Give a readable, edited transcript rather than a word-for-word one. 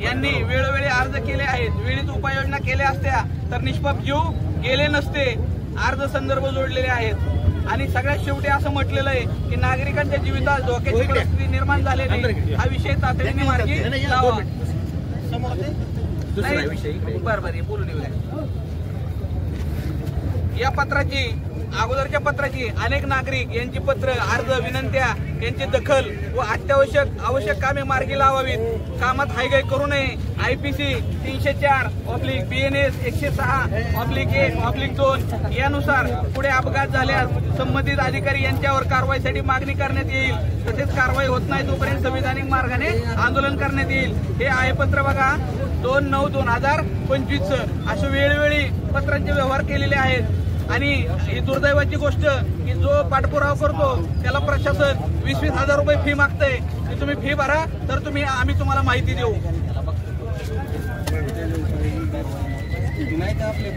यांनी वेळोवेळी अर्ज केले आहेत, वेळीच उपाययोजना केल्या असत्या तर निष्पाप जीव गेले नसते. अर्ज संदर्भ जोडलेले आहेत आणि सगळ्यात शेवटी असं म्हटलेलं आहे की नागरिकांच्या जीवितात धोक्याची परिस्थिती निर्माण झालेली हा विषय तातडीने मार्गी लावा. बरोबर बोलून येऊया. या पत्राची अगोदरच्या पत्राची अनेक नागरिक यांची पत्र अर्ज विनंत्या यांची दखल व आवश्यक कामे मार्गी लावावीत. कामात हायगाई करू नये. IPC 304/BNS 106/1/2 यानुसार पुढे अपघात झाल्यास संबंधित अधिकारी यांच्यावर कारवाईसाठी मागणी करण्यात येईल. तसेच कारवाई होत नाही तोपर्यंत संविधानिक मार्गाने आंदोलन करण्यात येईल. हे आहे पत्र बघा 2/9/2025 असे वेळोवेळी पत्रांचे व्यवहार केलेले आहेत. आणि ही दुर्दैवाची गोष्ट की जो पाठपुरावा करतो त्याला प्रशासन 20-20 हजार रुपये फी मागतंय की तुम्ही फी भरा तर आम्ही तुम्हाला माहिती देऊ. नाही का आपल्या